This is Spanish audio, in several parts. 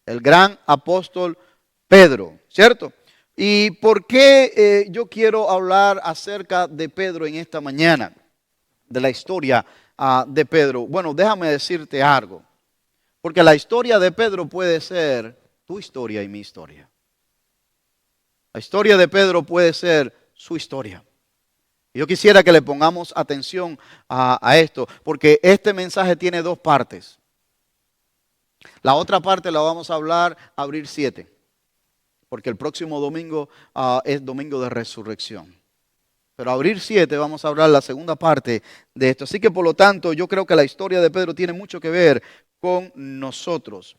el gran apóstol Pedro, ¿cierto? ¿Y por qué yo quiero hablar acerca de Pedro en esta mañana? De la historia de Pedro. Bueno, déjame decirte algo. Porque la historia de Pedro puede ser tu historia y mi historia. La historia de Pedro puede ser su historia. Yo quisiera que le pongamos atención a esto, porque este mensaje tiene dos partes. La otra parte la vamos a hablar, abril 7, porque el próximo domingo es domingo de resurrección. Pero abril 7 vamos a hablar la segunda parte de esto. Así que por lo tanto yo creo que la historia de Pedro tiene mucho que ver con nosotros.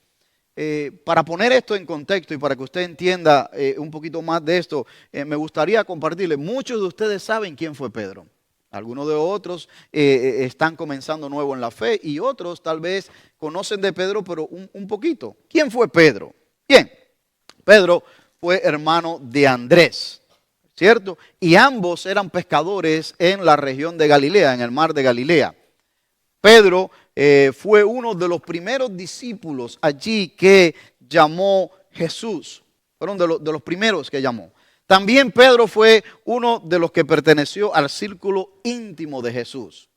Para poner esto en contexto y para que usted entienda un poquito más de esto, me gustaría compartirle. Muchos de ustedes saben quién fue Pedro. Algunos de otros están comenzando nuevo en la fe y otros tal vez conocen de Pedro, pero un poquito. ¿Quién fue Pedro? Bien, Pedro fue hermano de Andrés, ¿cierto? Y ambos eran pescadores en la región de Galilea, en el mar de Galilea. Pedro fue uno de los primeros discípulos allí que llamó Jesús. Fueron de los primeros que llamó. También Pedro fue uno de los que perteneció al círculo íntimo de Jesús.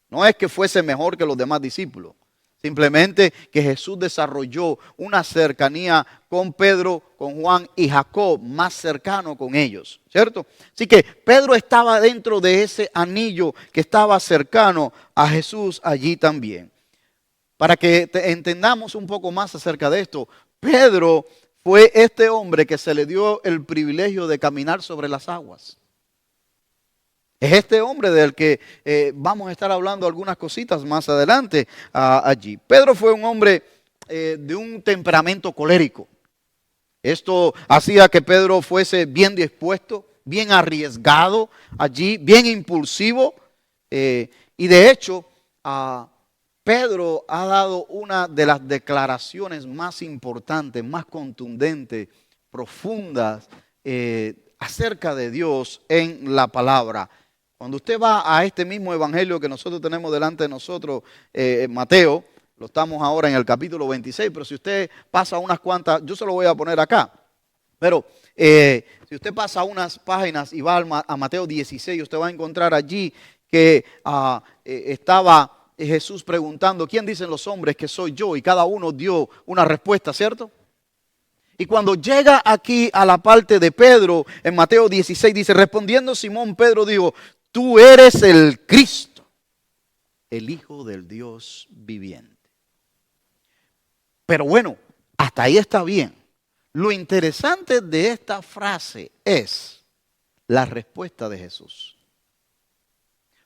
No es que fuese mejor que los demás discípulos. Simplemente que Jesús desarrolló una cercanía con Pedro, con Juan y Jacob, más cercano con ellos, ¿cierto? Así que Pedro estaba dentro de ese anillo que estaba cercano a Jesús allí también. Para que entendamos un poco más acerca de esto, Pedro fue este hombre que se le dio el privilegio de caminar sobre las aguas. Es este hombre del que vamos a estar hablando algunas cositas más adelante allí. Pedro fue un hombre de un temperamento colérico. Esto hacía que Pedro fuese bien dispuesto, bien arriesgado allí, bien impulsivo. Y de hecho, Pedro ha dado una de las declaraciones más importantes, más contundentes, profundas acerca de Dios en la palabra. Cuando usted va a este mismo evangelio que nosotros tenemos delante de nosotros, Mateo, lo estamos ahora en el capítulo 26, pero si usted pasa unas cuantas, yo se lo voy a poner acá, pero si usted pasa unas páginas y va a Mateo 16, usted va a encontrar allí que estaba Jesús preguntando, ¿quién dicen los hombres que soy yo? Y cada uno dio una respuesta, ¿cierto? Y cuando llega aquí a la parte de Pedro, en Mateo 16, dice, respondiendo Simón, Pedro dijo, tú eres el Cristo, el Hijo del Dios viviente. Pero bueno, hasta ahí está bien. Lo interesante de esta frase es la respuesta de Jesús.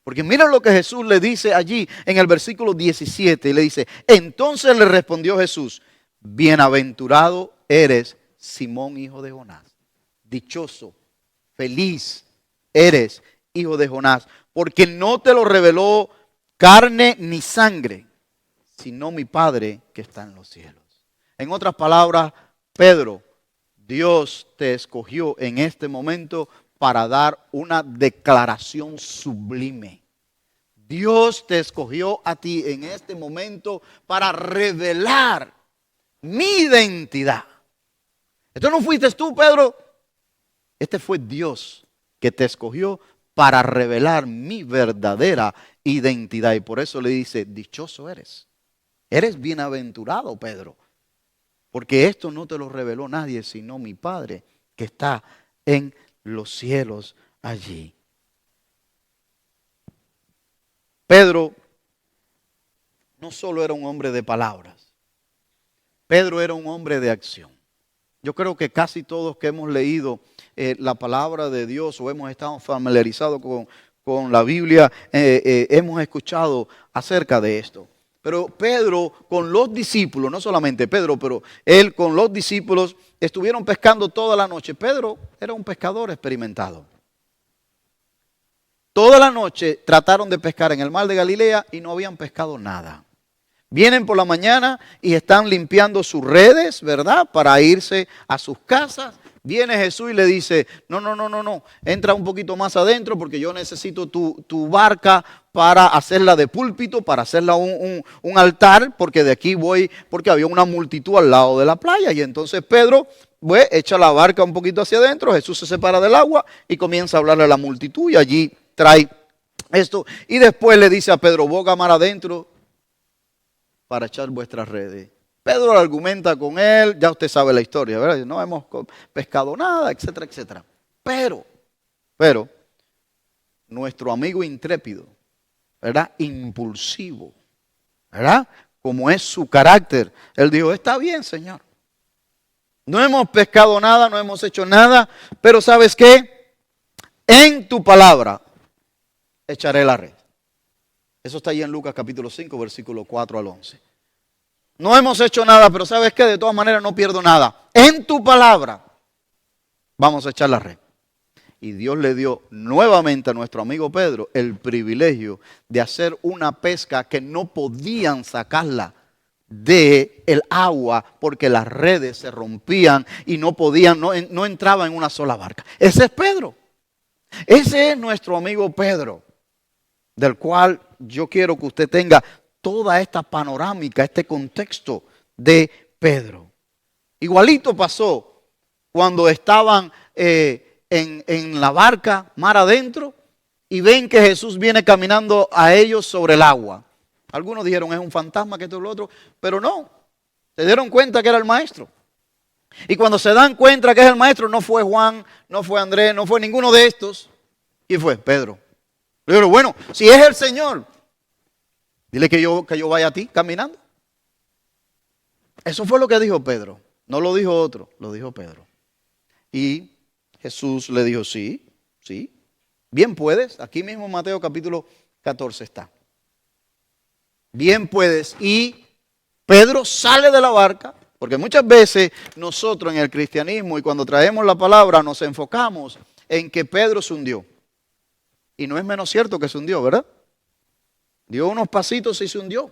Porque miren lo que Jesús le dice allí en el versículo 17. Y le dice, entonces le respondió Jesús, bienaventurado eres Simón, hijo de Jonás. Dichoso, feliz eres, hijo de Jonás, porque no te lo reveló carne ni sangre, sino mi Padre que está en los cielos. En otras palabras, Pedro, Dios te escogió en este momento para dar una declaración sublime. Dios te escogió a ti en este momento para revelar mi identidad. Esto no fuiste tú, Pedro. Este fue Dios que te escogió para revelar mi verdadera identidad. Y por eso le dice, dichoso eres. Eres bienaventurado, Pedro. Porque esto no te lo reveló nadie, sino mi Padre que está en los cielos allí. Pedro no solo era un hombre de palabras. Pedro era un hombre de acción. Yo creo que casi todos que hemos leído la palabra de Dios o hemos estado familiarizados con la Biblia, hemos escuchado acerca de esto. Pero Pedro con los discípulos, no solamente Pedro, pero él con los discípulos estuvieron pescando toda la noche. Pedro era un pescador experimentado. Toda la noche trataron de pescar en el mar de Galilea y no habían pescado nada. Vienen por la mañana y están limpiando sus redes, ¿verdad? Para irse a sus casas. Viene Jesús y le dice, no, entra un poquito más adentro porque yo necesito tu barca para hacerla de púlpito, para hacerla un altar, porque de aquí voy, porque había una multitud al lado de la playa. Y entonces Pedro, pues, echa la barca un poquito hacia adentro, Jesús se separa del agua y comienza a hablarle a la multitud y allí trae esto. Y después le dice a Pedro, boga mar adentro para echar vuestras redes. Pedro argumenta con él, ya usted sabe la historia, ¿verdad? No hemos pescado nada, etcétera, etcétera. Pero, nuestro amigo intrépido, ¿verdad? Impulsivo, ¿verdad? Como es su carácter, él dijo, está bien, Señor. No hemos pescado nada, no hemos hecho nada, pero ¿sabes qué? En tu palabra echaré la red. Eso está ahí en Lucas capítulo 5, versículo 4 al 11. No hemos hecho nada, pero ¿sabes qué? De todas maneras no pierdo nada. En tu palabra vamos a echar la red. Y Dios le dio nuevamente a nuestro amigo Pedro el privilegio de hacer una pesca que no podían sacarla del agua porque las redes se rompían y no podían, no entraban en una sola barca. Ese es Pedro. Ese es nuestro amigo Pedro, del cual yo quiero que usted tenga toda esta panorámica, este contexto de Pedro. Igualito pasó cuando estaban en la barca, mar adentro, y ven que Jesús viene caminando a ellos sobre el agua. Algunos dijeron, es un fantasma, que esto y lo otro, pero no, se dieron cuenta que era el maestro. Y cuando se dan cuenta que es el maestro, no fue Juan, no fue Andrés, no fue ninguno de estos. ¿Quién fue? Pedro. Le digo, bueno, si es el Señor, dile que yo vaya a ti caminando. Eso fue lo que dijo Pedro. No lo dijo otro, lo dijo Pedro. Y Jesús le dijo, sí, bien puedes. Aquí mismo en Mateo capítulo 14 está. Bien puedes. Y Pedro sale de la barca, porque muchas veces nosotros en el cristianismo y cuando traemos la palabra nos enfocamos en que Pedro se hundió. Y no es menos cierto que se hundió, ¿verdad? Dio unos pasitos y se hundió.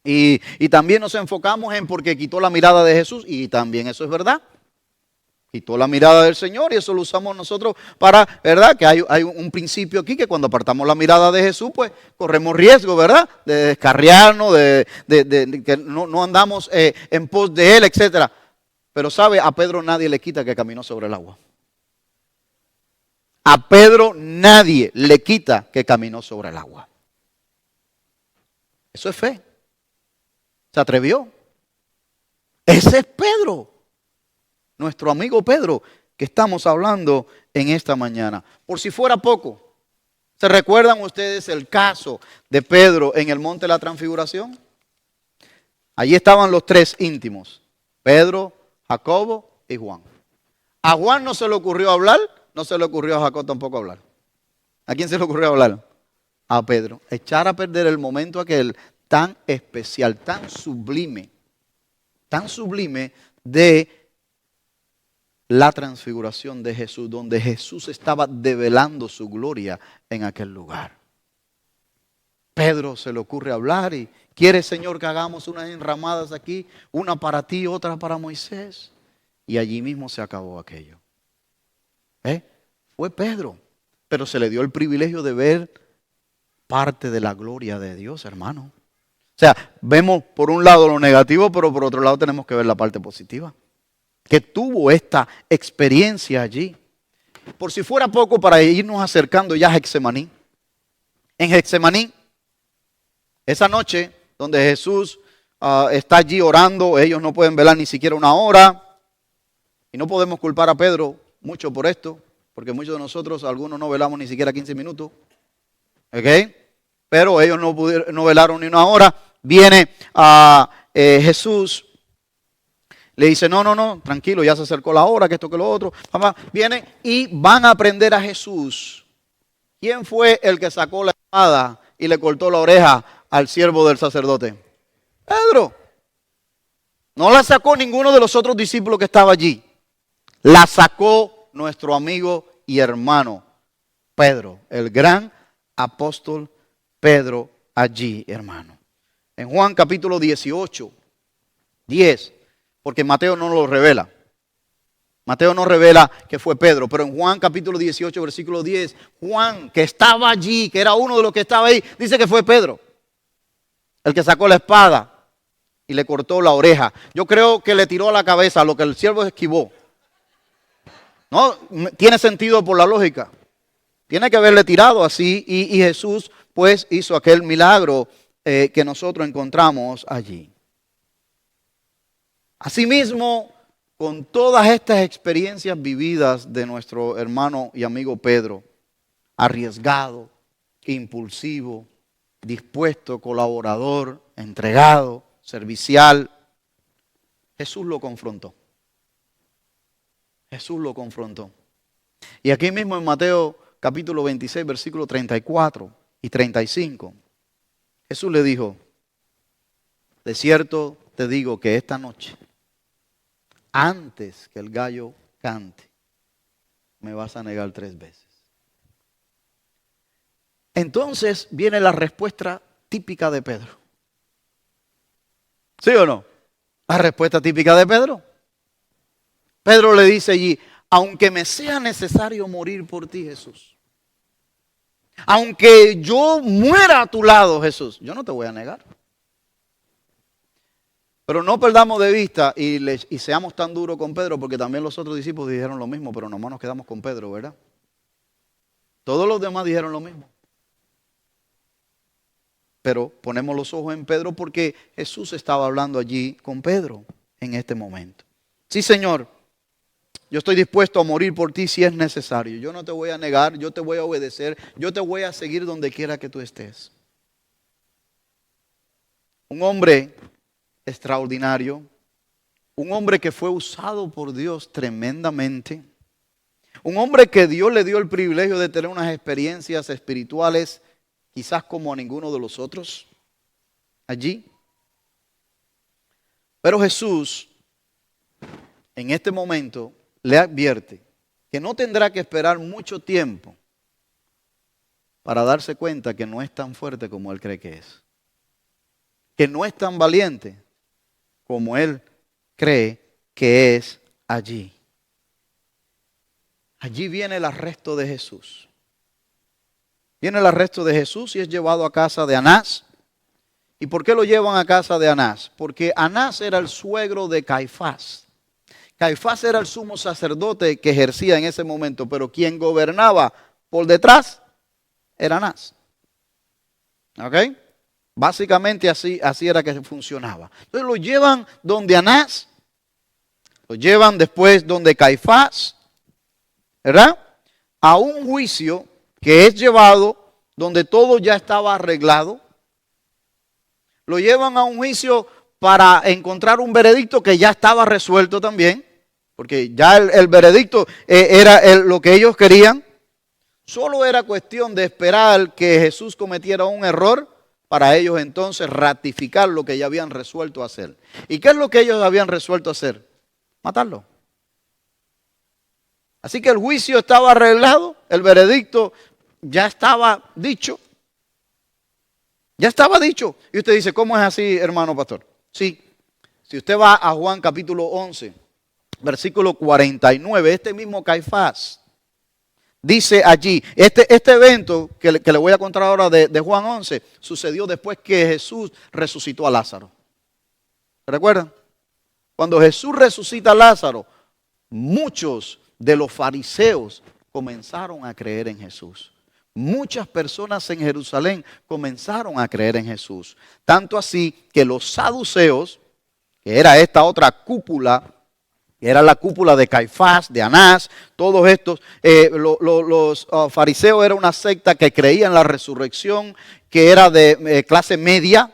Y también nos enfocamos en porque quitó la mirada de Jesús. Y también eso es verdad. Quitó la mirada del Señor y eso lo usamos nosotros para, ¿verdad? Que hay un principio aquí que cuando apartamos la mirada de Jesús, pues corremos riesgo, ¿verdad? De descarriarnos, de que no andamos en pos de Él, etcétera. Pero sabe, a Pedro nadie le quita que caminó sobre el agua. A Pedro nadie le quita que caminó sobre el agua. Eso es fe. Se atrevió. Ese es Pedro. Nuestro amigo Pedro, que estamos hablando en esta mañana. Por si fuera poco, ¿se recuerdan ustedes el caso de Pedro en el monte de la Transfiguración? Allí estaban los tres íntimos, Pedro, Jacobo y Juan. A Juan no se le ocurrió hablar, no se le ocurrió a Jacob tampoco hablar. ¿A quién se le ocurrió hablar? A Pedro. Echar a perder el momento aquel tan especial, tan sublime de la transfiguración de Jesús, donde Jesús estaba develando su gloria en aquel lugar. Pedro se le ocurre hablar y quiere, Señor, que hagamos unas enramadas aquí, una para ti, otra para Moisés. Y allí mismo se acabó aquello. Fue Pedro, pero se le dio el privilegio de ver parte de la gloria de Dios, hermano. O sea, vemos por un lado lo negativo, pero por otro lado tenemos que ver la parte positiva. Que tuvo esta experiencia allí. Por si fuera poco, para irnos acercando ya a Getsemaní. En Getsemaní, esa noche donde Jesús está allí orando, ellos no pueden velar ni siquiera una hora. Y no podemos culpar a Pedro mucho por esto, porque muchos de nosotros, algunos no velamos ni siquiera 15 minutos. ¿Ok? Pero ellos no velaron ni una hora. Viene Jesús. Le dice, no, tranquilo, ya se acercó la hora, que esto, que lo otro. Vienen y van a prender a Jesús. ¿Quién fue el que sacó la espada y le cortó la oreja al siervo del sacerdote? Pedro. No la sacó ninguno de los otros discípulos que estaba allí. La sacó nuestro amigo y hermano Pedro, el gran apóstol Pedro allí, hermano. En Juan capítulo 18, 10. Porque Mateo no lo revela. Mateo no revela que fue Pedro, pero en Juan capítulo 18, versículo 10, Juan, que estaba allí, que era uno de los que estaba ahí, dice que fue Pedro, el que sacó la espada y le cortó la oreja. Yo creo que le tiró a la cabeza lo que el siervo esquivó. No, tiene sentido por la lógica. Tiene que haberle tirado así y Jesús pues hizo aquel milagro que nosotros encontramos allí. Asimismo, con todas estas experiencias vividas de nuestro hermano y amigo Pedro, arriesgado, impulsivo, dispuesto, colaborador, entregado, servicial, Jesús lo confrontó. Jesús lo confrontó. Y aquí mismo en Mateo capítulo 26, versículos 34 y 35, Jesús le dijo, de cierto te digo que esta noche, antes que el gallo cante, me vas a negar 3 veces. Entonces viene la respuesta típica de Pedro. ¿Sí o no? La respuesta típica de Pedro. Pedro le dice allí, aunque me sea necesario morir por ti, Jesús. Aunque yo muera a tu lado, Jesús, yo no te voy a negar. Pero no perdamos de vista y seamos tan duros con Pedro, porque también los otros discípulos dijeron lo mismo, pero nomás nos quedamos con Pedro, ¿verdad? Todos los demás dijeron lo mismo. Pero ponemos los ojos en Pedro porque Jesús estaba hablando allí con Pedro en este momento. Sí, Señor, yo estoy dispuesto a morir por ti si es necesario. Yo no te voy a negar, yo te voy a obedecer, yo te voy a seguir donde quiera que tú estés. Un hombre extraordinario, un hombre que fue usado por Dios tremendamente, un hombre que Dios le dio el privilegio de tener unas experiencias espirituales quizás como a ninguno de los otros allí. Pero Jesús en este momento le advierte que no tendrá que esperar mucho tiempo para darse cuenta que no es tan fuerte como él cree que es, que no es tan valiente como él cree que es allí. Allí viene el arresto de Jesús. Viene el arresto de Jesús y es llevado a casa de Anás. ¿Y por qué lo llevan a casa de Anás? Porque Anás era el suegro de Caifás. Caifás era el sumo sacerdote que ejercía en ese momento, pero quien gobernaba por detrás era Anás. ¿Ok? Básicamente así era que funcionaba. Entonces lo llevan donde Anás, lo llevan después donde Caifás, ¿verdad? A un juicio que es llevado donde todo ya estaba arreglado. Lo llevan a un juicio para encontrar un veredicto que ya estaba resuelto también, porque ya el veredicto era lo que ellos querían. Solo era cuestión de esperar que Jesús cometiera un error para ellos entonces ratificar lo que ya habían resuelto hacer. ¿Y qué es lo que ellos habían resuelto hacer? Matarlo. Así que el juicio estaba arreglado, el veredicto ya estaba dicho. Ya estaba dicho. Y usted dice, ¿cómo es así, hermano pastor? Sí. Si usted va a Juan capítulo 11, versículo 49, este mismo Caifás dice allí, este evento que le voy a contar ahora de Juan 11, sucedió después que Jesús resucitó a Lázaro. ¿Recuerdan? Cuando Jesús resucita a Lázaro, muchos de los fariseos comenzaron a creer en Jesús. Muchas personas en Jerusalén comenzaron a creer en Jesús. Tanto así que los saduceos, que era esta otra cúpula, que era la cúpula de Caifás, de Anás, todos estos, los fariseos era una secta que creía en la resurrección, que era de clase media,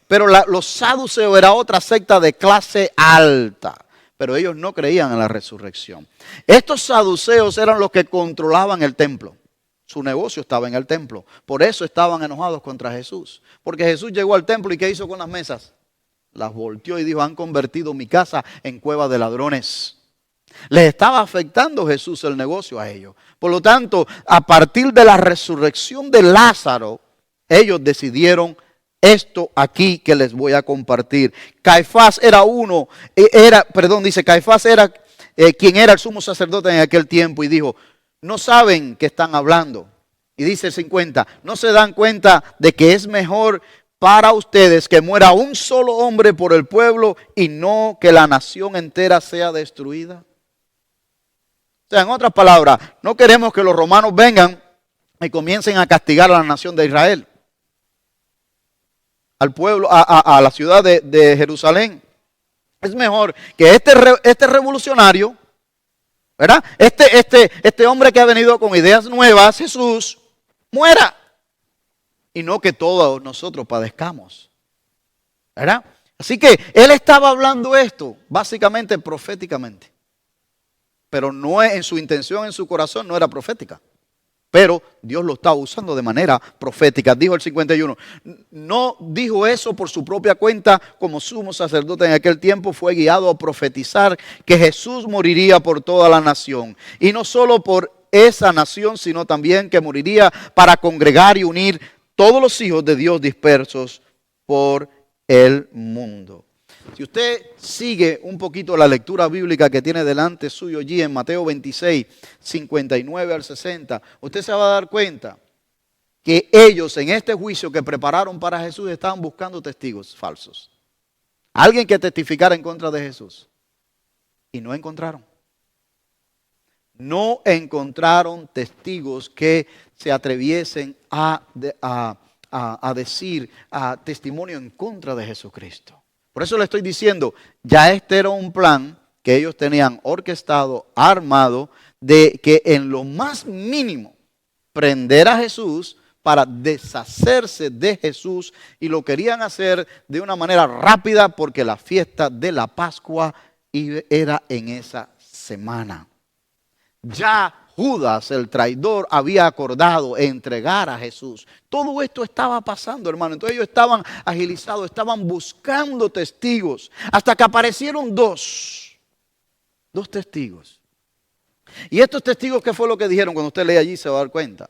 pero los saduceos era otra secta de clase alta, pero ellos no creían en la resurrección. Estos saduceos eran los que controlaban el templo. Su negocio estaba en el templo. Por eso estaban enojados contra Jesús. Porque Jesús llegó al templo y ¿qué hizo con las mesas? Las volteó y dijo, han convertido mi casa en cueva de ladrones. Les estaba afectando Jesús el negocio a ellos. Por lo tanto, a partir de la resurrección de Lázaro, ellos decidieron esto aquí que les voy a compartir. Caifás era Caifás era quien era el sumo sacerdote en aquel tiempo, y dijo, no saben qué están hablando. Y dice el 50, ¿no se dan cuenta de que es mejor para ustedes que muera un solo hombre por el pueblo y no que la nación entera sea destruida? O sea, en otras palabras, no queremos que los romanos vengan y comiencen a castigar a la nación de Israel, al pueblo, a la ciudad de Jerusalén. Es mejor que este revolucionario, ¿verdad? Este hombre que ha venido con ideas nuevas, Jesús, muera. Y no que todos nosotros padezcamos, ¿verdad? Así que él estaba hablando esto básicamente proféticamente. Pero no en su intención, en su corazón no era profética. Pero Dios lo estaba usando de manera profética. Dijo el 51, no dijo eso por su propia cuenta, como sumo sacerdote en aquel tiempo fue guiado a profetizar que Jesús moriría por toda la nación. Y no solo por esa nación, sino también que moriría para congregar y unir todos los hijos de Dios dispersos por el mundo. Si usted sigue un poquito la lectura bíblica que tiene delante suyo allí en Mateo 26, 59 al 60, usted se va a dar cuenta que ellos en este juicio que prepararon para Jesús estaban buscando testigos falsos. Alguien que testificara en contra de Jesús. Y no encontraron. No encontraron testigos que se atreviesen a decir testimonio en contra de Jesucristo. Por eso le estoy diciendo, ya este era un plan que ellos tenían orquestado, armado, de que en lo más mínimo prender a Jesús para deshacerse de Jesús, y lo querían hacer de una manera rápida porque la fiesta de la Pascua era en esa semana. Ya Judas, el traidor, había acordado entregar a Jesús. Todo esto estaba pasando, hermano. Entonces ellos estaban agilizados, estaban buscando testigos. Hasta que aparecieron dos testigos. Y estos testigos, ¿qué fue lo que dijeron? Cuando usted lee allí se va a dar cuenta.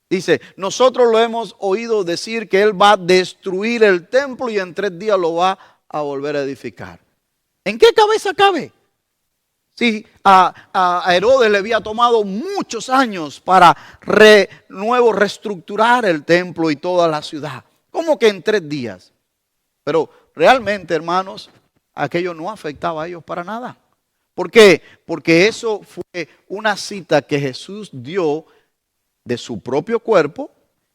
Dice, nosotros lo hemos oído decir que Él va a destruir el templo y en 3 días lo va a volver a edificar. ¿En qué cabeza cabe? Sí, a Herodes le había tomado muchos años para reestructurar el templo y toda la ciudad. ¿Cómo que en 3 días? Pero realmente, hermanos, aquello no afectaba a ellos para nada. ¿Por qué? Porque eso fue una cita que Jesús dio de su propio cuerpo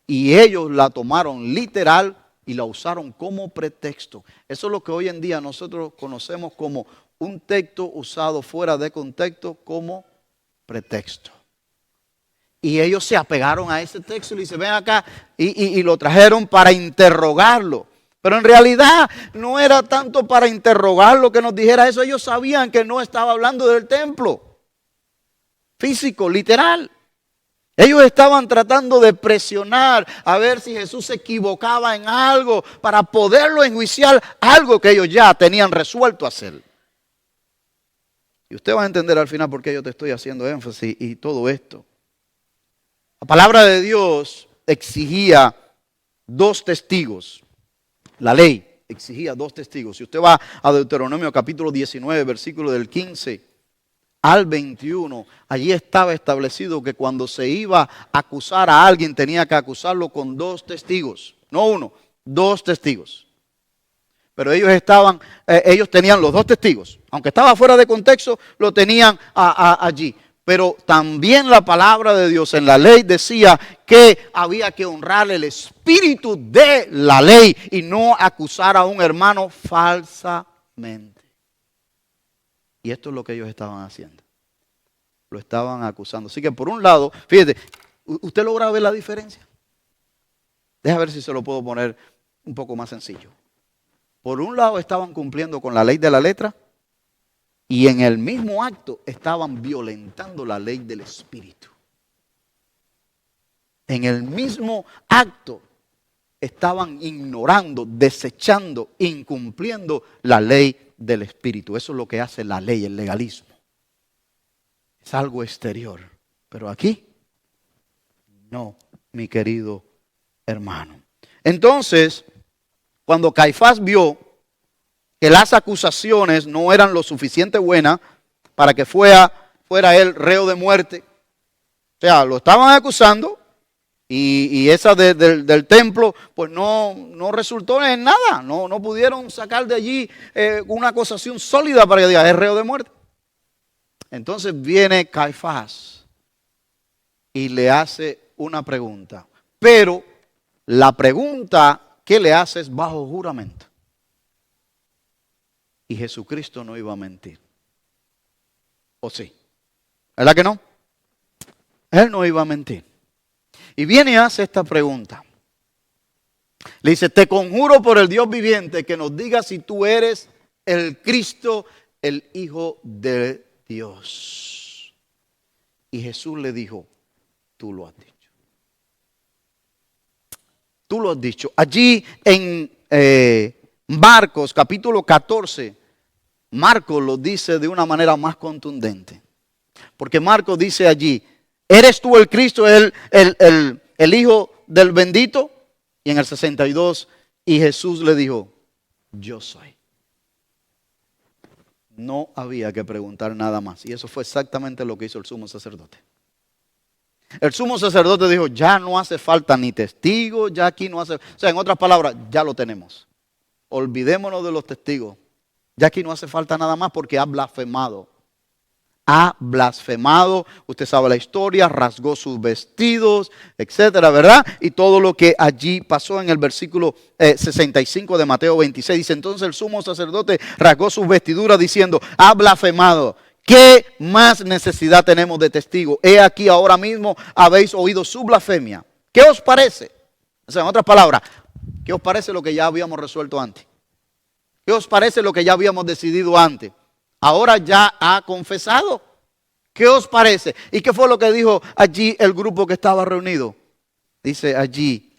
y ellos la tomaron literal y la usaron como pretexto. Eso es lo que hoy en día nosotros conocemos como un texto usado fuera de contexto como pretexto. Y ellos se apegaron a ese texto y le dicen, ven acá, y lo trajeron para interrogarlo. Pero en realidad no era tanto para interrogarlo que nos dijera eso. Ellos sabían que no estaba hablando del templo físico, literal. Ellos estaban tratando de presionar a ver si Jesús se equivocaba en algo para poderlo enjuiciar, algo que ellos ya tenían resuelto hacer. Y usted va a entender al final por qué yo te estoy haciendo énfasis y todo esto. La palabra de Dios exigía 2 testigos. La ley exigía 2 testigos. Si usted va a Deuteronomio capítulo 19, versículo del 15 al 21, allí estaba establecido que cuando se iba a acusar a alguien tenía que acusarlo con 2 testigos. No 1, 2 testigos. Pero ellos tenían los 2 testigos. Aunque estaba fuera de contexto, lo tenían allí. Pero también la palabra de Dios en la ley decía que había que honrar el espíritu de la ley y no acusar a un hermano falsamente. Y esto es lo que ellos estaban haciendo. Lo estaban acusando. Así que por un lado, fíjate, ¿usted logra ver la diferencia? Deja ver si se lo puedo poner un poco más sencillo. Por un lado estaban cumpliendo con la ley de la letra y en el mismo acto estaban violentando la ley del espíritu. En el mismo acto estaban ignorando, desechando, incumpliendo la ley del espíritu. Eso es lo que hace la ley, el legalismo. Es algo exterior. Pero aquí, no, mi querido hermano. Entonces, cuando Caifás vio que las acusaciones no eran lo suficiente buenas para que fuera él reo de muerte. O sea, lo estaban acusando y esa del templo pues no resultó en nada. No pudieron sacar de allí una acusación sólida para que diga, es reo de muerte. Entonces viene Caifás y le hace una pregunta. Pero la pregunta que le hace es bajo juramento. Y Jesucristo no iba a mentir. ¿O sí? ¿Verdad que no? Él no iba a mentir. Y viene y hace esta pregunta. Le dice, te conjuro por el Dios viviente que nos diga si tú eres el Cristo, el Hijo de Dios. Y Jesús le dijo, tú lo has dicho. Tú lo has dicho. Allí en Marcos capítulo 14, Marcos lo dice de una manera más contundente. Porque Marcos dice allí, ¿eres tú el Cristo, el Hijo del bendito? Y en el 62, y Jesús le dijo, yo soy. No había que preguntar nada más. Y eso fue exactamente lo que hizo el sumo sacerdote. El sumo sacerdote dijo, ya no hace falta ni testigos, ya aquí no hace... O sea, en otras palabras, ya lo tenemos. Olvidémonos de los testigos. Ya aquí no hace falta nada más porque ha blasfemado. Ha blasfemado, usted sabe la historia, rasgó sus vestidos, etcétera, ¿verdad? Y todo lo que allí pasó en el versículo 65 de Mateo 26. Dice, entonces el sumo sacerdote rasgó sus vestiduras diciendo, ha blasfemado. ¿Qué más necesidad tenemos de testigo? He aquí ahora mismo habéis oído su blasfemia. ¿Qué os parece? O sea, en otras palabras, ¿qué os parece lo que ya habíamos resuelto antes? ¿Qué os parece lo que ya habíamos decidido antes? Ahora ya ha confesado. ¿Qué os parece? ¿Y qué fue lo que dijo allí el grupo que estaba reunido? Dice allí,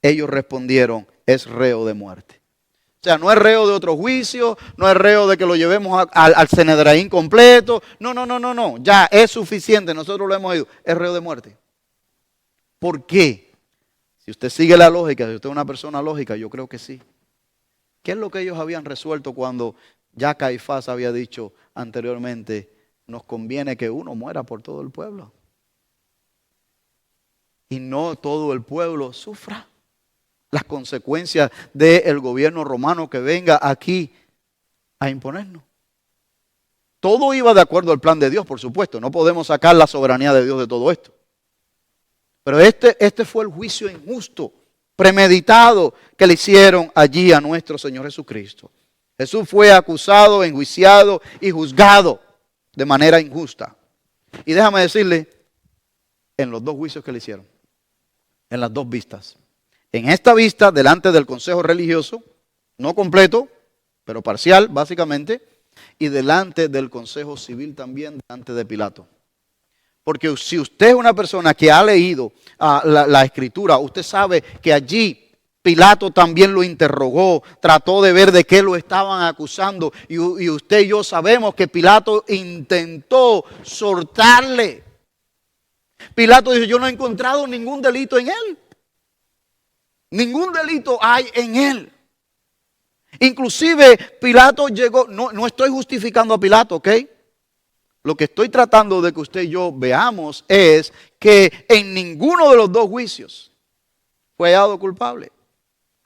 ellos respondieron, es reo de muerte. O sea, no es reo de otro juicio, no es reo de que lo llevemos al Sanedrín completo. No. Ya es suficiente, nosotros lo hemos oído. Es reo de muerte. ¿Por qué? Si usted sigue la lógica, si usted es una persona lógica, yo creo que sí. ¿Qué es lo que ellos habían resuelto cuando ya Caifás había dicho anteriormente, nos conviene que uno muera por todo el pueblo? Y no todo el pueblo sufra las consecuencias del gobierno romano que venga aquí a imponernos. Todo iba de acuerdo al plan de Dios, por supuesto. No podemos sacar la soberanía de Dios de todo esto. Pero este fue el juicio injusto, premeditado que le hicieron allí a nuestro Señor Jesucristo. Jesús fue acusado, enjuiciado y juzgado de manera injusta. Y déjame decirle, en los dos juicios que le hicieron, en las dos vistas. En esta vista, delante del consejo religioso, no completo, pero parcial, básicamente, y delante del consejo civil también, delante de Pilato. Porque si usted es una persona que ha leído la escritura, usted sabe que allí Pilato también lo interrogó, trató de ver de qué lo estaban acusando. Y usted y yo sabemos que Pilato intentó soltarle. Pilato dijo, yo no he encontrado ningún delito en él. Ningún delito hay en él. Inclusive Pilato llegó, no estoy justificando a Pilato, ¿ok? Lo que estoy tratando de que usted y yo veamos es que en ninguno de los dos juicios fue hallado culpable.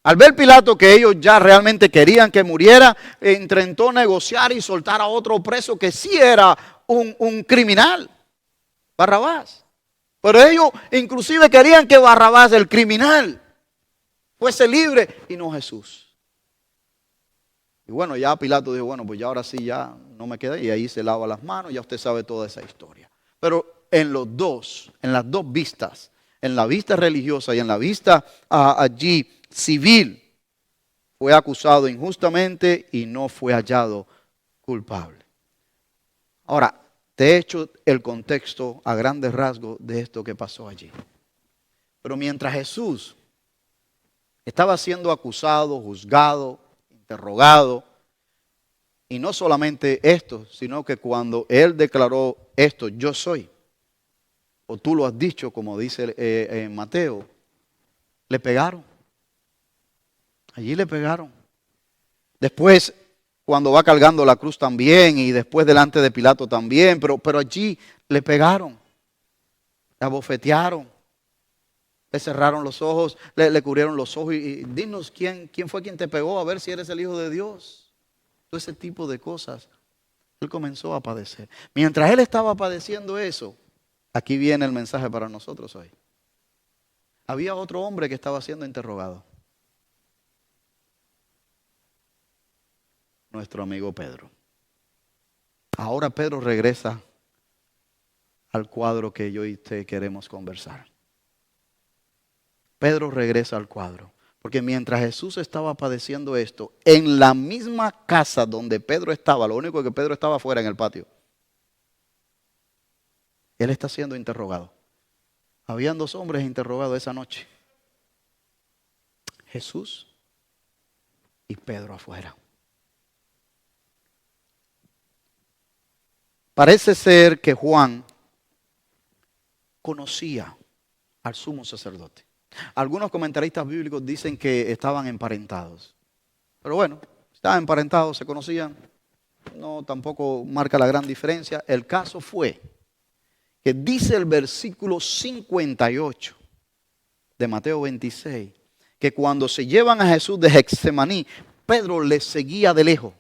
Al ver Pilato que ellos ya realmente querían que muriera, intentó negociar y soltar a otro preso que sí era un criminal, Barrabás. Pero ellos inclusive querían que Barrabás, el criminal, fuese libre y no Jesús. Y bueno, ya Pilato dijo, bueno, pues ya ahora sí ya no me queda. Y ahí se lava las manos, ya usted sabe toda esa historia. Pero en las dos vistas, en la vista religiosa y en la vista allí civil, fue acusado injustamente y no fue hallado culpable. Ahora, te he hecho el contexto a grandes rasgos de esto que pasó allí. Pero mientras Jesús estaba siendo acusado, juzgado, interrogado, y no solamente esto, sino que cuando él declaró esto, yo soy, o tú lo has dicho, como dice en Mateo, le pegaron. Allí le pegaron. Después, cuando va cargando la cruz también y después delante de Pilato también, pero allí le pegaron, le abofetearon, le cerraron los ojos, le cubrieron los ojos y dinos quién fue quien te pegó, a ver si eres el Hijo de Dios. Todo ese tipo de cosas. Él comenzó a padecer. Mientras él estaba padeciendo eso, aquí viene el mensaje para nosotros hoy. Había otro hombre que estaba siendo interrogado. Nuestro amigo Pedro. Ahora Pedro regresa al cuadro que yo y usted queremos conversar. Pedro regresa al cuadro. Porque mientras Jesús estaba padeciendo esto, en la misma casa donde Pedro estaba, lo único que Pedro estaba afuera en el patio, él está siendo interrogado. Habían dos hombres interrogados esa noche. Jesús y Pedro afuera. Parece ser que Juan conocía al sumo sacerdote. Algunos comentaristas bíblicos dicen que estaban emparentados. Pero bueno, estaban emparentados, se conocían. No, tampoco marca la gran diferencia. El caso fue que dice el versículo 58 de Mateo 26, que cuando se llevan a Jesús de Getsemaní, Pedro le seguía de lejos.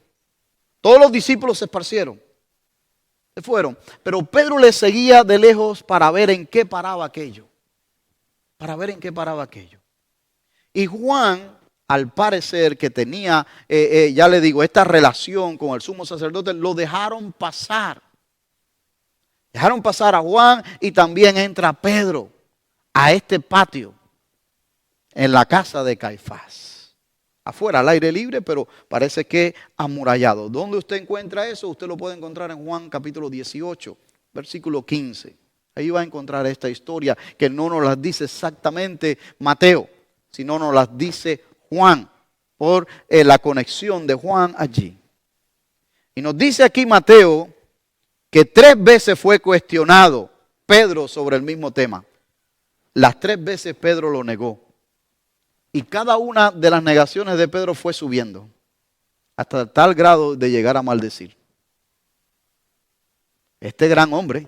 Todos los discípulos se esparcieron, se fueron, pero Pedro le seguía de lejos para ver en qué paraba aquello. Para ver en qué paraba aquello. Y Juan, al parecer que tenía, ya le digo, esta relación con el sumo sacerdote, lo dejaron pasar. Dejaron pasar a Juan y también entra Pedro a este patio en la casa de Caifás. Afuera, al aire libre, pero parece que amurallado. ¿Dónde usted encuentra eso? Usted lo puede encontrar en Juan capítulo 18, versículo 15. Ahí va a encontrar esta historia que no nos las dice exactamente Mateo, sino nos las dice Juan, por la conexión de Juan allí. Y nos dice aquí Mateo que 3 veces fue cuestionado Pedro sobre el mismo tema. Las 3 veces Pedro lo negó. Y cada una de las negaciones de Pedro fue subiendo, hasta tal grado de llegar a maldecir. Este gran hombre,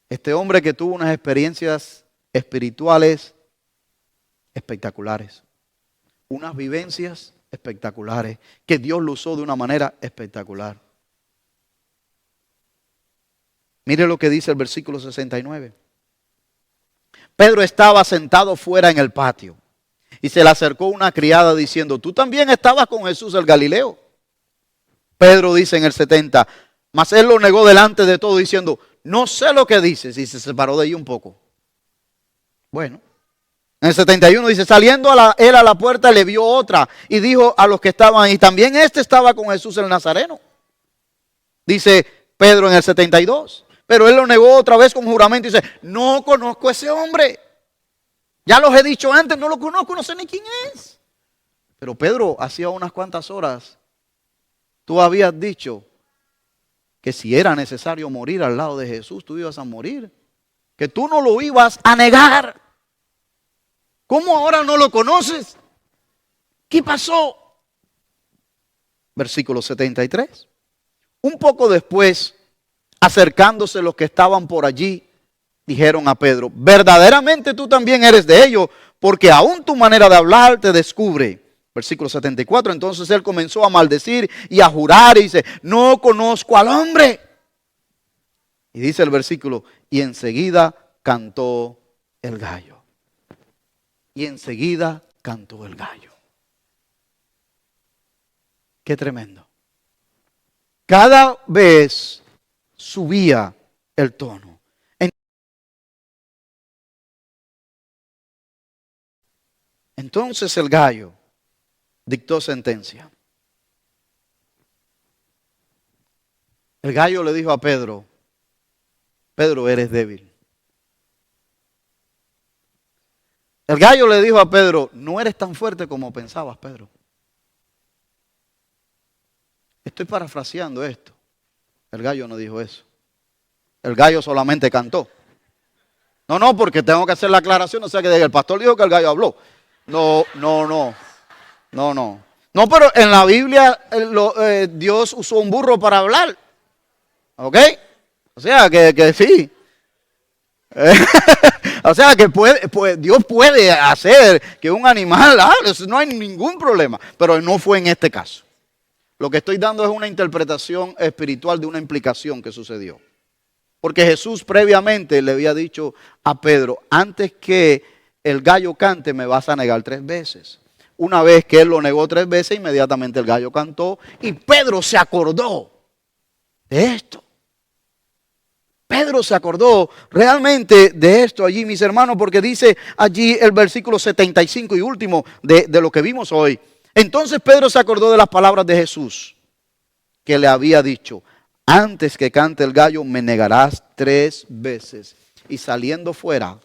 este hombre que tuvo unas experiencias espirituales espectaculares, unas vivencias espectaculares, que Dios lo usó de una manera espectacular. Mire lo que dice el versículo 69. Pedro estaba sentado fuera en el patio y se le acercó una criada diciendo, ¿tú también estabas con Jesús el Galileo? Pedro dice en el 70, mas él lo negó delante de todo diciendo, no sé lo que dices, y se separó de ella un poco. Bueno, en el 71 dice, saliendo él a la puerta le vio otra y dijo a los que estaban ahí, también este estaba con Jesús el Nazareno. Dice Pedro en el 72, pero él lo negó otra vez con juramento y dice, no conozco a ese hombre. Ya los he dicho antes, no lo conozco, no sé ni quién es. Pero Pedro, hacía unas cuantas horas, tú habías dicho que si era necesario morir al lado de Jesús, tú ibas a morir. Que tú no lo ibas a negar. ¿Cómo ahora no lo conoces? ¿Qué pasó? Versículo 73. Un poco después, acercándose los que estaban por allí, dijeron a Pedro, verdaderamente tú también eres de ellos, porque aún tu manera de hablar te descubre. Versículo 74, entonces él comenzó a maldecir y a jurar y dice, no conozco al hombre. Y dice el versículo, y enseguida cantó el gallo. Y enseguida cantó el gallo. Qué tremendo. Cada vez subía el tono. Entonces el gallo dictó sentencia. El gallo le dijo a Pedro, Pedro, eres débil. El gallo le dijo a Pedro, no eres tan fuerte como pensabas, Pedro. Estoy parafraseando esto. El gallo no dijo eso. El gallo solamente cantó. No, porque tengo que hacer la aclaración, o sea que el pastor dijo que el gallo habló. No. No, no. No, pero en la Biblia Dios usó un burro para hablar. ¿Ok? O sea, que sí. O sea, que Dios puede hacer que un animal hable. Eso no hay ningún problema. Pero no fue en este caso. Lo que estoy dando es una interpretación espiritual de una implicación que sucedió. Porque Jesús previamente le había dicho a Pedro, antes que el gallo cante me vas a negar 3 veces. Una vez que él lo negó 3 veces, inmediatamente el gallo cantó y Pedro se acordó de esto. Pedro se acordó realmente de esto allí, mis hermanos, porque dice allí el versículo 75 y último de lo que vimos hoy. Entonces Pedro se acordó de las palabras de Jesús que le había dicho, antes que cante el gallo me negarás 3 veces. Y saliendo fuera,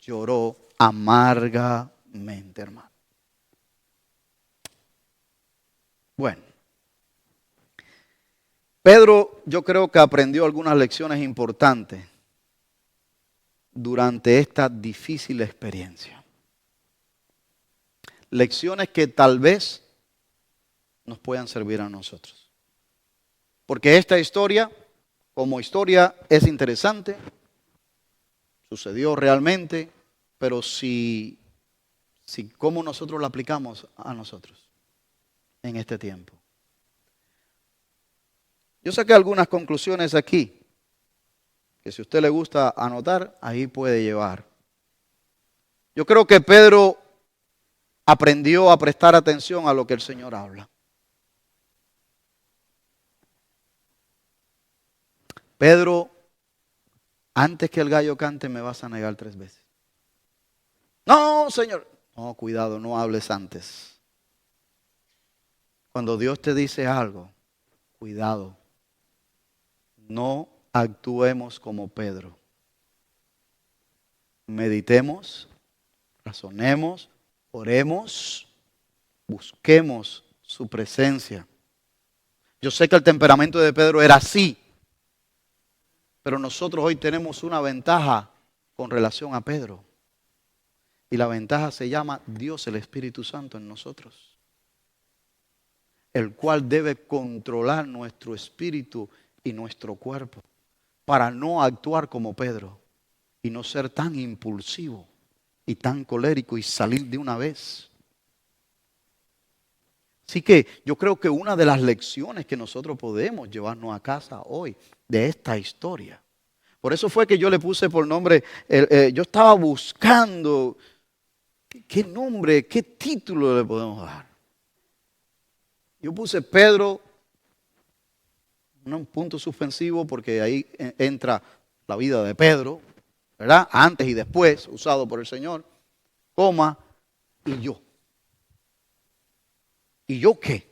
lloró amargamente, hermano. Bueno, Pedro yo creo que aprendió algunas lecciones importantes durante esta difícil experiencia. Lecciones que tal vez nos puedan servir a nosotros. Porque esta historia, como historia, es interesante, sucedió realmente, pero si cómo nosotros la aplicamos a nosotros en este tiempo. Yo saqué algunas conclusiones aquí, que si a usted le gusta anotar, ahí puede llevar. Yo creo que Pedro aprendió a prestar atención a lo que el Señor habla. Pedro, antes que el gallo cante me vas a negar 3 veces. No, Señor. No, cuidado, no hables antes. Cuando Dios te dice algo, cuidado. No actuemos como Pedro. Meditemos, razonemos, oremos, busquemos su presencia. Yo sé que el temperamento de Pedro era así, pero nosotros hoy tenemos una ventaja con relación a Pedro. Y la ventaja se llama Dios el Espíritu Santo en nosotros, el cual debe controlar nuestro espíritu y nuestro cuerpo para no actuar como Pedro y no ser tan impulsivo y tan colérico y salir de una vez. Así que yo creo que una de las lecciones que nosotros podemos llevarnos a casa hoy de esta historia, por eso fue que yo le puse por nombre, yo estaba buscando qué nombre, qué título le podemos dar. Yo puse Pedro, un punto suspensivo porque ahí entra la vida de Pedro, ¿verdad? Antes y después, usado por el Señor, coma, y yo. ¿Y yo qué?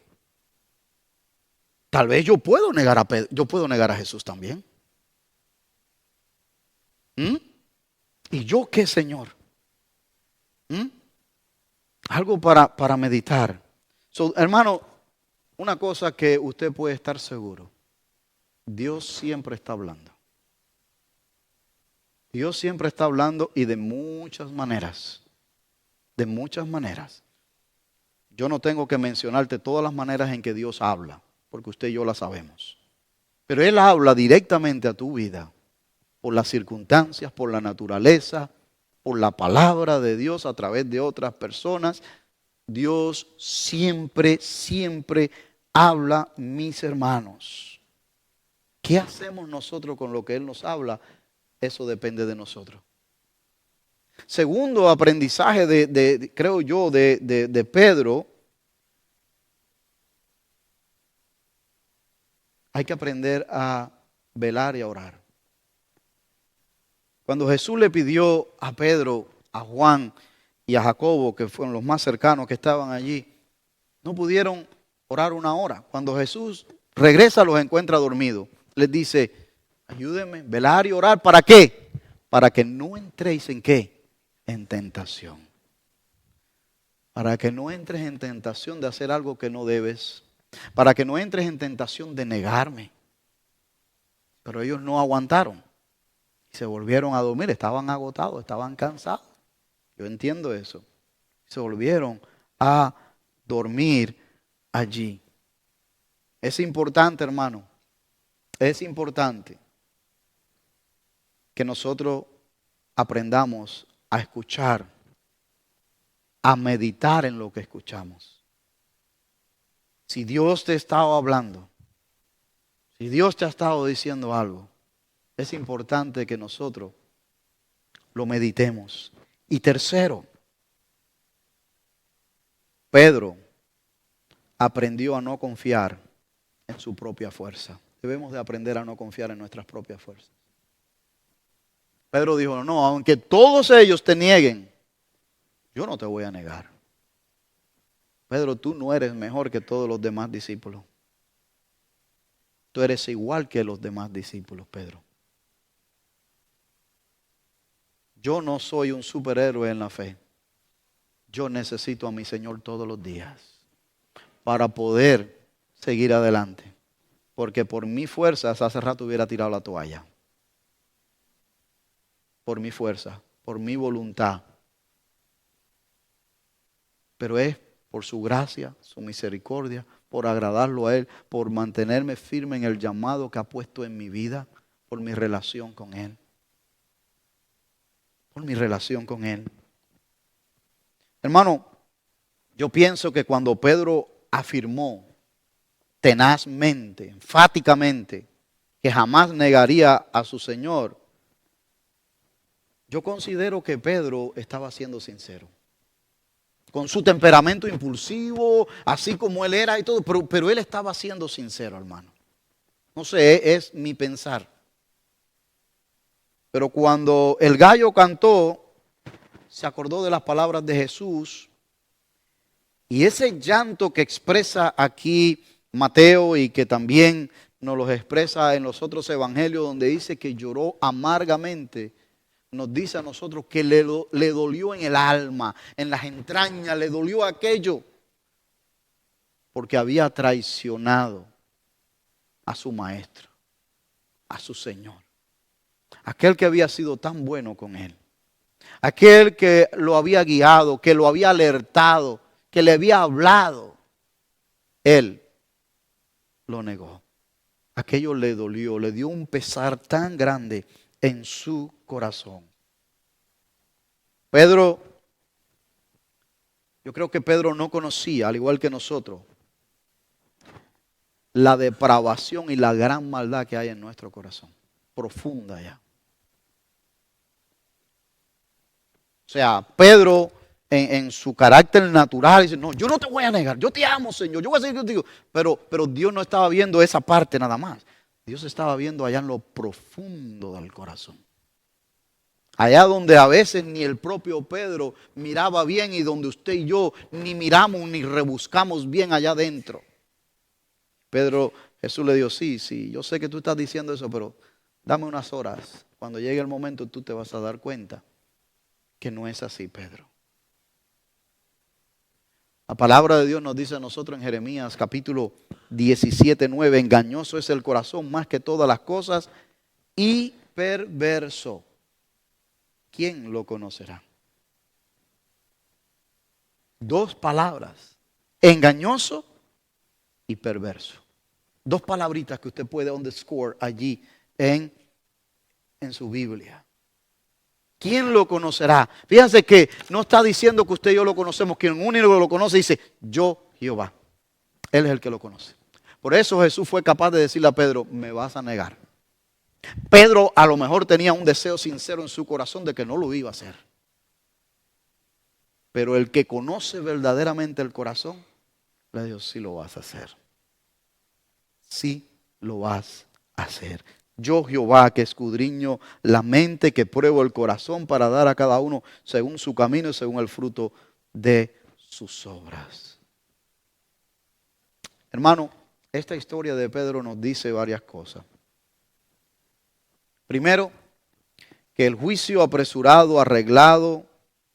Tal vez yo puedo negar a Pedro, yo puedo negar a Jesús también. ¿Y yo qué, Señor? Algo para meditar. Hermano, una cosa que usted puede estar seguro. Dios siempre está hablando. Dios siempre está hablando y de muchas maneras. De muchas maneras. Yo no tengo que mencionarte todas las maneras en que Dios habla, porque usted y yo las sabemos. Pero Él habla directamente a tu vida, por las circunstancias, por la naturaleza, por la palabra de Dios a través de otras personas. Dios siempre, siempre habla, mis hermanos. ¿Qué hacemos nosotros con lo que Él nos habla? Eso depende de nosotros. Segundo aprendizaje creo yo, de Pedro, hay que aprender a velar y a orar. Cuando Jesús le pidió a Pedro, a Juan y a Jacobo, que fueron los más cercanos que estaban allí, no pudieron orar 1 hora. Cuando Jesús regresa, los encuentra dormidos. Les dice, ayúdenme, velar y orar. ¿Para qué? Para que no entréis en ¿qué? En tentación. Para que no entres en tentación de hacer algo que no debes. Para que no entres en tentación de negarme. Pero ellos no aguantaron. Y se volvieron a dormir. Estaban agotados, estaban cansados. Yo entiendo eso. Se volvieron a dormir allí. Es importante, hermano, es importante que nosotros aprendamos a escuchar, a meditar en lo que escuchamos. Si Dios te ha estado hablando, si Dios te ha estado diciendo algo, es importante que nosotros lo meditemos. Y tercero, Pedro aprendió a no confiar en su propia fuerza. Debemos de aprender a no confiar en nuestras propias fuerzas. Pedro dijo, no, aunque todos ellos te nieguen, yo no te voy a negar. Pedro, tú no eres mejor que todos los demás discípulos. Tú eres igual que los demás discípulos, Pedro. Yo no soy un superhéroe en la fe. Yo necesito a mi Señor todos los días para poder seguir adelante. Porque por mi fuerza hace rato hubiera tirado la toalla. Por mi fuerza, por mi voluntad. Pero es por su gracia, su misericordia, por agradarlo a Él, por mantenerme firme en el llamado que ha puesto en mi vida, por mi relación con Él. Por mi relación con Él. Hermano, yo pienso que cuando Pedro afirmó tenazmente, enfáticamente, que jamás negaría a su Señor, yo considero que Pedro estaba siendo sincero. Con su temperamento impulsivo, así como él era y todo, pero él estaba siendo sincero, hermano. No sé, es mi pensar. Pero cuando el gallo cantó, se acordó de las palabras de Jesús. Y ese llanto que expresa aquí Mateo y que también nos lo expresa en los otros evangelios, donde dice que lloró amargamente, nos dice a nosotros que le dolió en el alma, en las entrañas, le dolió aquello, porque había traicionado a su maestro, a su Señor, aquel que había sido tan bueno con él, aquel que lo había guiado, que lo había alertado, que le había hablado. Él lo negó. Aquello le dolió, le dio un pesar tan grande en su corazón. Pedro, yo creo que Pedro no conocía, al igual que nosotros, la depravación y la gran maldad que hay en nuestro corazón, profunda ya. O sea, Pedro en su carácter natural dice, no, yo no te voy a negar, yo te amo, Señor, yo voy a seguir contigo. Pero Dios no estaba viendo esa parte nada más. Dios estaba viendo allá en lo profundo del corazón. Allá donde a veces ni el propio Pedro miraba bien y donde usted y yo ni miramos ni rebuscamos bien allá adentro. Pedro, Jesús le dijo, sí, yo sé que tú estás diciendo eso, pero dame unas horas. Cuando llegue el momento tú te vas a dar cuenta que no es así, Pedro. La palabra de Dios nos dice a nosotros en Jeremías capítulo 17:9, engañoso es el corazón más que todas las cosas y perverso. ¿Quién lo conocerá? Dos palabras, engañoso y perverso. Dos palabritas que usted puede underscore allí en su Biblia. ¿Quién lo conocerá? Fíjense que no está diciendo que usted y yo lo conocemos. Quien único lo conoce dice, yo Jehová. Él es el que lo conoce. Por eso Jesús fue capaz de decirle a Pedro, me vas a negar. Pedro a lo mejor tenía un deseo sincero en su corazón de que no lo iba a hacer. Pero el que conoce verdaderamente el corazón, le dijo, sí lo vas a hacer. Sí lo vas a hacer. Yo Jehová que escudriño la mente, que pruebo el corazón para dar a cada uno según su camino y según el fruto de sus obras. Hermano, esta historia de Pedro nos dice varias cosas. Primero, que el juicio apresurado, arreglado,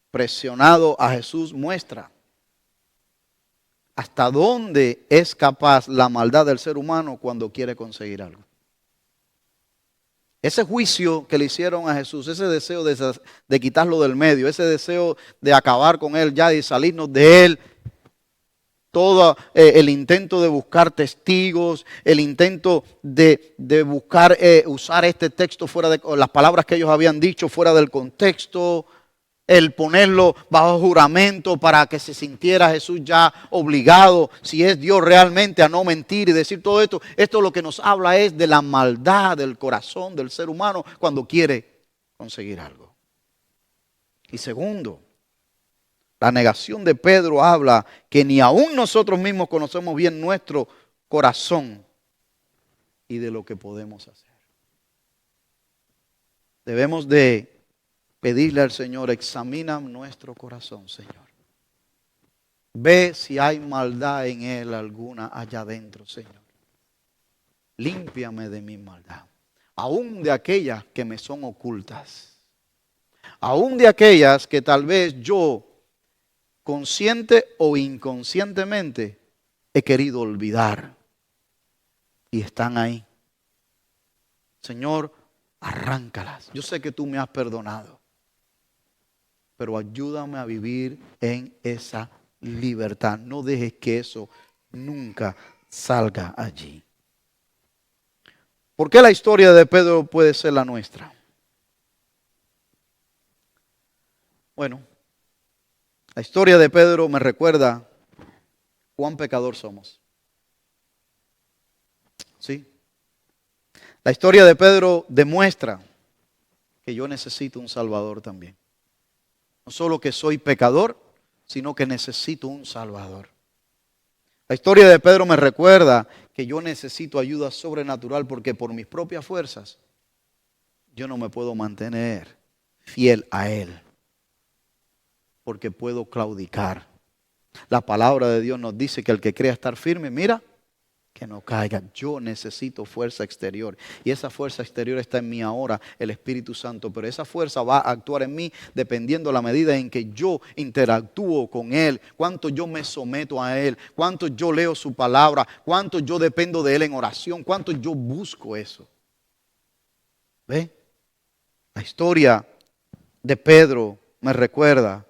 presionado a Jesús muestra hasta dónde es capaz la maldad del ser humano cuando quiere conseguir algo. Ese juicio que le hicieron a Jesús, ese deseo de quitarlo del medio, ese deseo de acabar con él ya y salirnos de él, todo el intento de buscar testigos, el intento de buscar usar este texto fuera de las palabras que ellos habían dicho fuera del contexto, el ponerlo bajo juramento para que se sintiera Jesús ya obligado, si es Dios realmente, a no mentir y decir todo esto. Esto lo que nos habla es de la maldad del corazón del ser humano cuando quiere conseguir algo. Y segundo, la negación de Pedro habla que ni aún nosotros mismos conocemos bien nuestro corazón y de lo que podemos hacer. Debemos de pedirle al Señor, examina nuestro corazón, Señor. Ve si hay maldad en él alguna allá adentro, Señor. Límpiame de mi maldad, aún de aquellas que me son ocultas, aún de aquellas que tal vez yo, consciente o inconscientemente, he querido olvidar y están ahí. Señor, arráncalas. Yo sé que tú me has perdonado, pero ayúdame a vivir en esa libertad. No dejes que eso nunca salga allí. ¿Por qué la historia de Pedro puede ser la nuestra? Bueno, la historia de Pedro me recuerda cuán pecador somos. ¿Sí? La historia de Pedro demuestra que yo necesito un Salvador también. No solo que soy pecador, sino que necesito un Salvador. La historia de Pedro me recuerda que yo necesito ayuda sobrenatural porque por mis propias fuerzas yo no me puedo mantener fiel a Él. Porque puedo claudicar. La palabra de Dios nos dice que el que crea estar firme, mira, que no caiga. Yo necesito fuerza exterior. Y esa fuerza exterior está en mí ahora, el Espíritu Santo. Pero esa fuerza va a actuar en mí dependiendo la medida en que yo interactúo con Él. Cuánto yo me someto a Él. Cuánto yo leo su palabra. Cuánto yo dependo de Él en oración. Cuánto yo busco eso. ¿Ve? La historia de Pedro me recuerda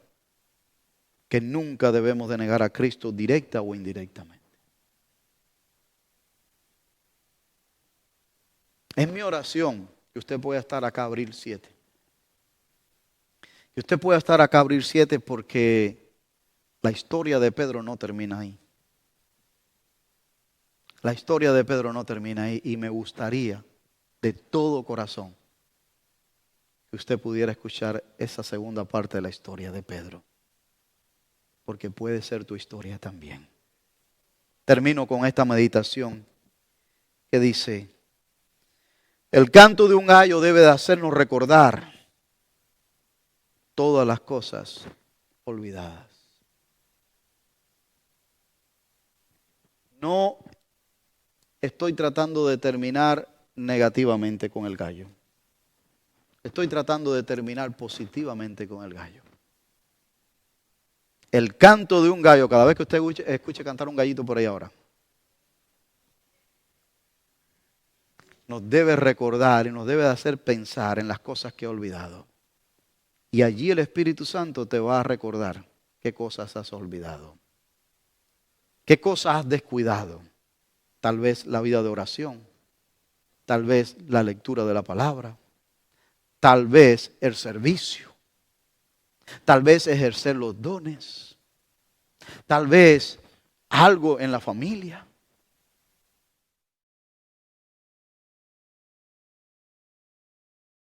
que nunca debemos de negar a Cristo directa o indirectamente. Es mi oración que usted pueda estar acá abril 7. Que usted pueda estar acá abril 7 porque la historia de Pedro no termina ahí. La historia de Pedro no termina ahí y me gustaría de todo corazón que usted pudiera escuchar esa segunda parte de la historia de Pedro. Porque puede ser tu historia también. Termino con esta meditación que dice: el canto de un gallo debe de hacernos recordar todas las cosas olvidadas. No estoy tratando de terminar negativamente con el gallo. Estoy tratando de terminar positivamente con el gallo. El canto de un gallo, cada vez que usted escuche cantar un gallito por ahí ahora, nos debe recordar y nos debe hacer pensar en las cosas que he olvidado. Y allí el Espíritu Santo te va a recordar qué cosas has olvidado, qué cosas has descuidado. Tal vez la vida de oración, tal vez la lectura de la palabra, tal vez el servicio, tal vez ejercer los dones, tal vez algo en la familia.